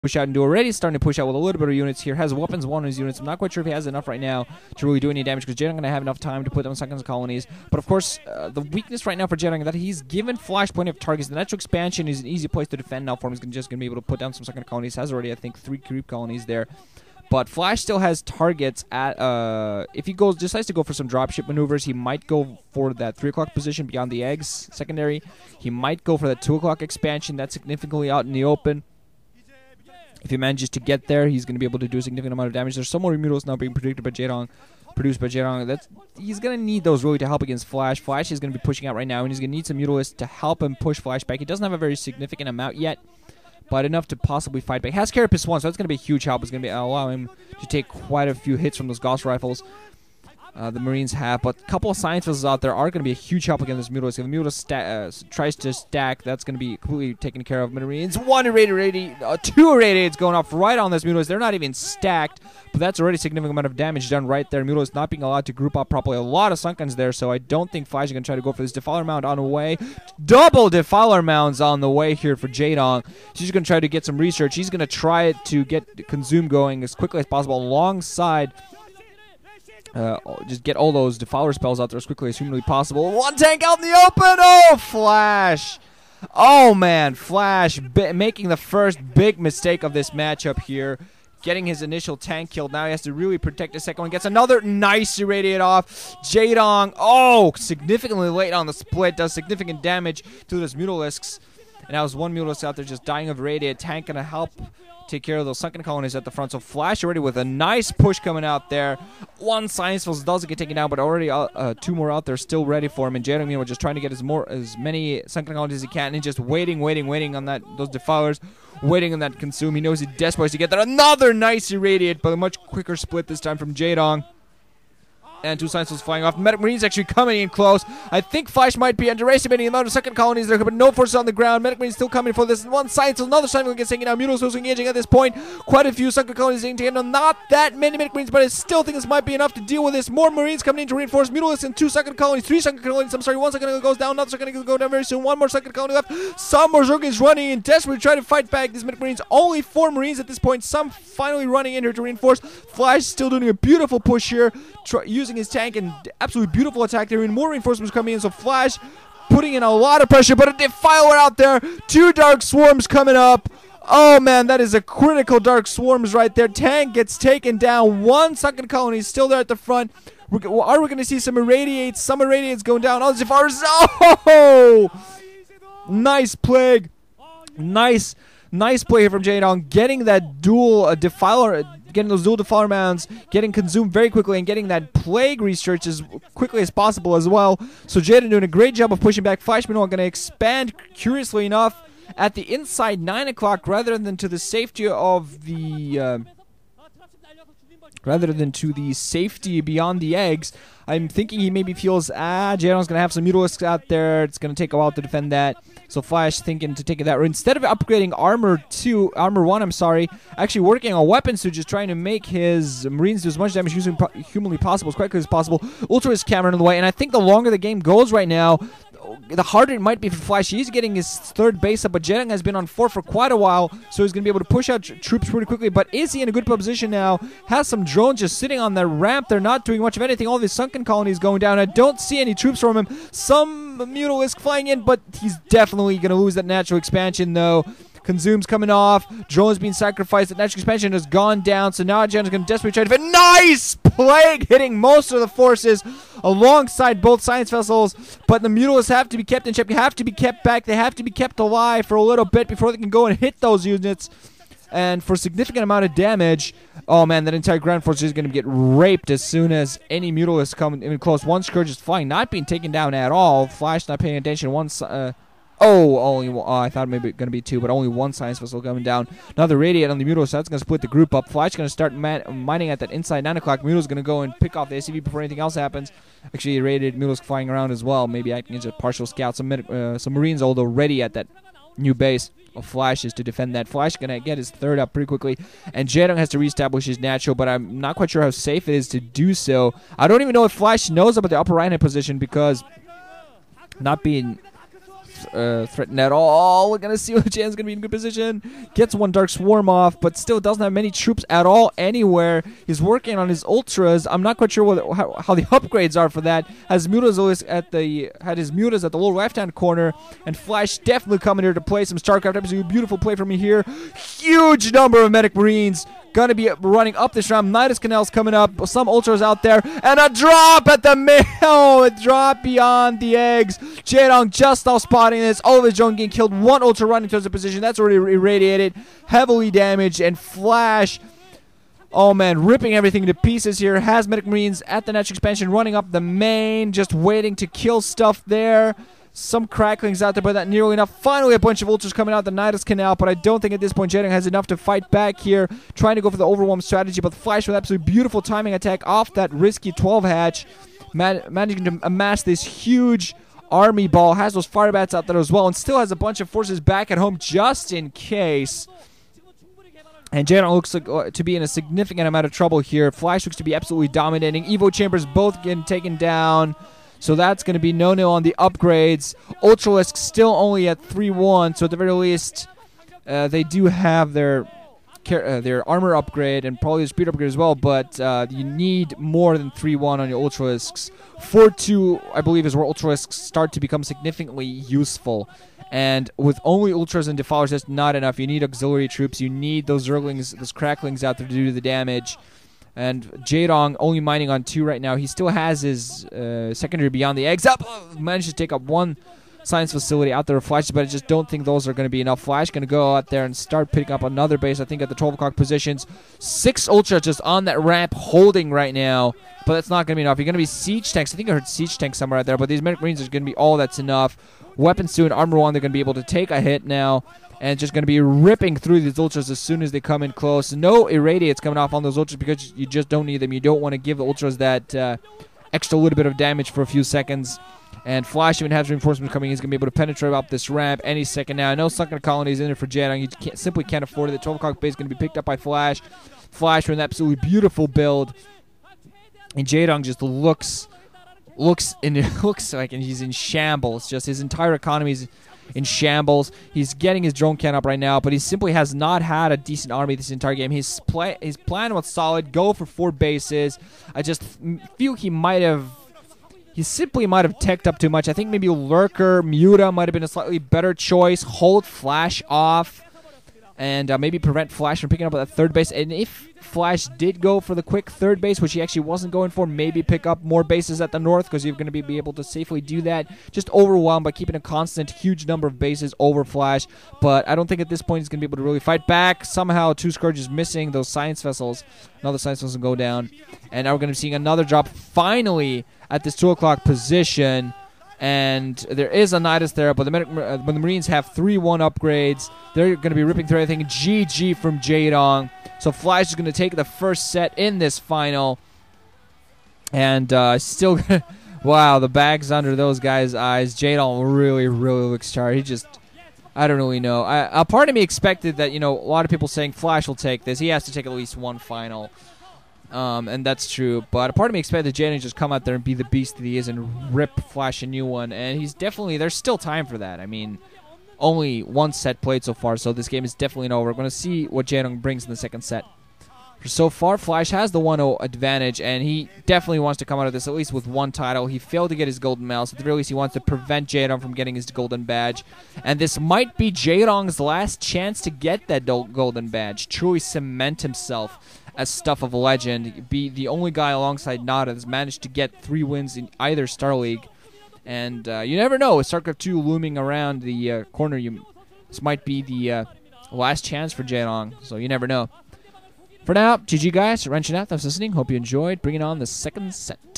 push out and do. Already starting to push out with a little bit of units here. Has weapons one on his units. I'm not quite sure if he has enough right now to really do any damage because Jaedong going to have enough time to put them on sunken colonies. But of course, the weakness right now for Jaedong is that he's given Flash plenty of targets. The natural expansion is an easy place to defend now for him. He's just going to be able to put down some sunken colonies. Has already, I think, 3 creep colonies there. But Flash still has targets at, if he decides to go for some dropship maneuvers, he might go for that 3 o'clock position beyond the eggs secondary. He might go for that 2 o'clock expansion. That's significantly out in the open. If he manages to get there, he's going to be able to do a significant amount of damage. There's some more Remutos now being produced by Jaedong. He's going to need those really to help against Flash. Flash is going to be pushing out right now, and he's going to need some Mutalisks to help him push Flash back. He doesn't have a very significant amount yet, but enough to possibly fight back. Has Carapace 1, so that's going to be a huge help. It's going to allow him to take quite a few hits from those Gauss rifles. The Marines have, but a couple of science vessels out there are going to be a huge help against this Mutalisk. If the Mutalisk tries to stack, that's going to be completely taken care of. Marines, 1 irradiated, 2 irradiated going off right on this Mutalisk. They're not even stacked, but that's already a significant amount of damage done right there. Mutalisk not being allowed to group up properly. A lot of Sunkens there, so I don't think Flash is going to try to go for this Defiler Mound on the way. Double Defiler Mounds on the way here for Jaedong. She's going to try to get some research. He's going to try to get Consume going as quickly as possible alongside. Just get all those Defiler spells out there as quickly as humanly possible. 1 tank out in the open! Oh, Flash! Oh, man, Flash making the first big mistake of this matchup here. Getting his initial tank killed. Now he has to really protect the second one. Gets another nice irradiate off. Jaedong, oh, significantly late on the split. Does significant damage to those Mutalisks. And now there's 1 Mutalisk out there just dying of irradiate. Tank going to help take care of those sunken colonies at the front. So Flash already with a nice push coming out there. 1 Science Vessel doesn't get taken down, but already 2 more out there still ready for him. And Jaedong, meanwhile, just trying to get as many sunken colonies as he can, and just waiting on those Defilers, waiting on that Consume. He knows he desperately to get that. Another nice irradiate, but a much quicker split this time from Jaedong. And 2 Science Vessels flying off. Medic Marines actually coming in close. I think Flash might be underestimating the amount of second colonies there, but no forces on the ground. Medic Marines still coming for this. 1 Science Vessel, another Science Vessel gets taken out. Mutalisks engaging at this point. Quite a few second colonies being taken down. Not that many Medic Marines, but I still think this might be enough to deal with this. More Marines coming in to reinforce. Mutalisks in 2 second colonies. 3 second colonies. I'm sorry, 1 second colony goes down. Another second colony go down very soon. 1 more second colony left. Some more Zerg running in, desperately trying to fight back these Medic Marines. Only 4 Marines at this point. Some finally running in here to reinforce. Flash still doing a beautiful push here, using his tank and absolutely beautiful attack there, and more reinforcements coming in. So Flash putting in a lot of pressure, but a Defiler out there. 2 Dark Swarms coming up. Oh man, that is a critical Dark Swarms right there. Tank gets taken down. 1 sunken colony is still there at the front. Are we going to see some irradiates? Some irradiates going down. Oh, Defilers. Oh! Nice Plague. Nice play here from Jaedong. Getting that dual Defiler, getting those dual Defiler Mounds, getting Consumed very quickly, and getting that Plague research as quickly as possible as well. So Jaedong doing a great job of pushing back. Flash meanwhile going to expand, curiously enough, at the inside 9 o'clock rather than to the safety of the... rather than to the safety beyond the eggs. I'm thinking he maybe feels, Jaedong's going to have some Mutalisks out there. It's going to take a while to defend that. So Flash thinking to take that. Instead of upgrading Armor 1, I'm sorry, actually working on weapons to just trying to make his Marines do as much damage humanly possible, as quickly as possible. Ultra is camera in the way, and I think the longer the game goes right now, the harder it might be for Flash. He's getting his 3rd base up, but Jaedong has been on 4 for quite a while, so he's going to be able to push out troops pretty quickly. But is he in a good position now? Has some drones just sitting on that ramp. They're not doing much of anything. All these sunken colonies going down. I don't see any troops from him. Some Mutalisk flying in, but he's definitely going to lose that natural expansion, though. Consume's coming off. Drone's being sacrificed. The natural expansion has gone down. So now Jaedong's going to desperately try to defend. Nice Plague hitting most of the forces alongside both Science Vessels. But the Mutalisks have to be kept in check. They have to be kept back. They have to be kept alive for a little bit before they can go and hit those units. And for a significant amount of damage, oh man, that entire ground force is going to get raped as soon as any Mutalisks come in close. 1 Scourge is flying, not being taken down at all. Flash not paying attention. I thought maybe going to be 2, but only 1 Science Vessel coming down. Another Radiate on the Mutalisks, so that's going to split the group up. Flash going to start mining at that inside 9 o'clock. Mutalisks going to go and pick off the SCV before anything else happens. Actually, Radiated Mutalisks flying around as well, maybe acting as a partial scout. Some Marines, although ready at that new base of Flashes to defend that. Flash going to get his 3rd up pretty quickly, and Jaedong has to reestablish his natural, but I'm not quite sure how safe it is to do so. I don't even know if Flash knows about the upper right-hand position, because not being threatened at all. We're going to see what Jaedong's going to be in good position. Gets one Dark Swarm off, but still doesn't have many troops at all anywhere. He's working on his Ultras. I'm not quite sure how the upgrades are for that. Had his mutas at the lower left-hand corner, and Flash definitely coming here to play some StarCraft. Absolutely beautiful play from me here. Huge number of Medic Marines going to be running up this round. Nidus Canal's coming up. Some Ultras out there. And a drop at the middle. A drop beyond the eggs. Jaedong just now spotting this. All of his drone getting killed. One Ultra running towards the position. That's already irradiated. Heavily damaged. And Flash, oh man, ripping everything to pieces here. Has Medic Marines at the next expansion running up the main. Just waiting to kill stuff there. Some cracklings out there, but not nearly enough. Finally, a bunch of Ultras coming out the Nidus Canal, but I don't think at this point Jaedong has enough to fight back here. Trying to go for the overwhelm strategy, but Flash with absolutely beautiful timing attack off that risky 12 hatch. Managing to amass this huge army ball. Has those fire bats out there as well, and still has a bunch of forces back at home just in case. And Jaedong looks like, to be in a significant amount of trouble here. Flash looks to be absolutely dominating. Evo Chambers both getting taken down. So that's going to be no-no on the upgrades. Ultralisk still only at 3-1, so at the very least, they do have their armor upgrade and probably the speed upgrade as well, but you need more than 3-1 on your Ultralisks. 4-2, I believe, is where Ultralisks start to become significantly useful. And with only Ultras and Defilers, that's not enough. You need auxiliary troops. You need those Zerglings, those Cracklings out there to do the damage. And Jaedong only mining on 2 right now. He still has his secondary beyond the eggs up. Managed to take up one science facility out there with Flash, but I just don't think those are going to be enough. Flash going to go out there and start picking up another base, I think, at the 12 o'clock positions. 6 Ultra just on that ramp holding right now, but that's not going to be enough. You're going to be siege tanks. I think I heard siege tanks somewhere out there, but these Medic Marines are going to be all that's enough. Weapons 2 and Armor 1, they're going to be able to take a hit now. And just going to be ripping through these Ultras as soon as they come in close. No irradiates coming off on those Ultras because you just don't need them. You don't want to give the Ultras that extra little bit of damage for a few seconds. And Flash even has reinforcements coming. He's going to be able to penetrate up this ramp any second now. I know Sunken Colony's in there for Jaedong. You simply can't afford it. The 12 o'clock base is going to be picked up by Flash. Flash with an absolutely beautiful build. And Jaedong just looks like he's in shambles. Just his entire economy is in shambles. He's getting his drone count up right now, but he simply has not had a decent army this entire game. His plan was solid. Go for 4 bases. I just feel he simply might have teched up too much. I think maybe Lurker, Muta might have been a slightly better choice. Hold Flash off and maybe prevent Flash from picking up that 3rd base. And if Flash did go for the quick 3rd base, which he actually wasn't going for, maybe pick up more bases at the north because you're going to be able to safely do that. Just overwhelmed by keeping a constant huge number of bases over Flash. But I don't think at this point he's going to be able to really fight back. Somehow 2 Scourges missing those science vessels. Another science vessel go down. And now we're going to be seeing another drop finally at this 2 o'clock position. And there is a Nidus there, but the Marines have 3-1 upgrades. They're going to be ripping through everything. GG from Jaedong. So Flash is going to take the first set in this final. And still, wow, the bag's under those guys' eyes. Jaedong really, really looks tired. He just, I don't really know. A part of me expected that, a lot of people saying Flash will take this. He has to take at least one final. And that's true, but a part of me expected Jaedong just come out there and be the beast that he is and rip Flash a new one, and there's still time for that. I mean, only 1 set played so far, so this game is definitely not over. We're going to see what Jaedong brings in the 2nd set. So far, Flash has the 1-0 advantage, and he definitely wants to come out of this at least with 1 title. He failed to get his golden medal, so at the very least he wants to prevent Jaedong from getting his golden badge. And this might be Jaedong's last chance to get that golden badge, truly cement himself as stuff of a legend, be the only guy alongside Nada that's managed to get 3 wins in either Star League. And you never know, with StarCraft 2 looming around the corner, this might be the last chance for Jaedong, so you never know. For now, GG guys, Wrenching out, thanks for listening. Hope you enjoyed bringing on the 2nd set.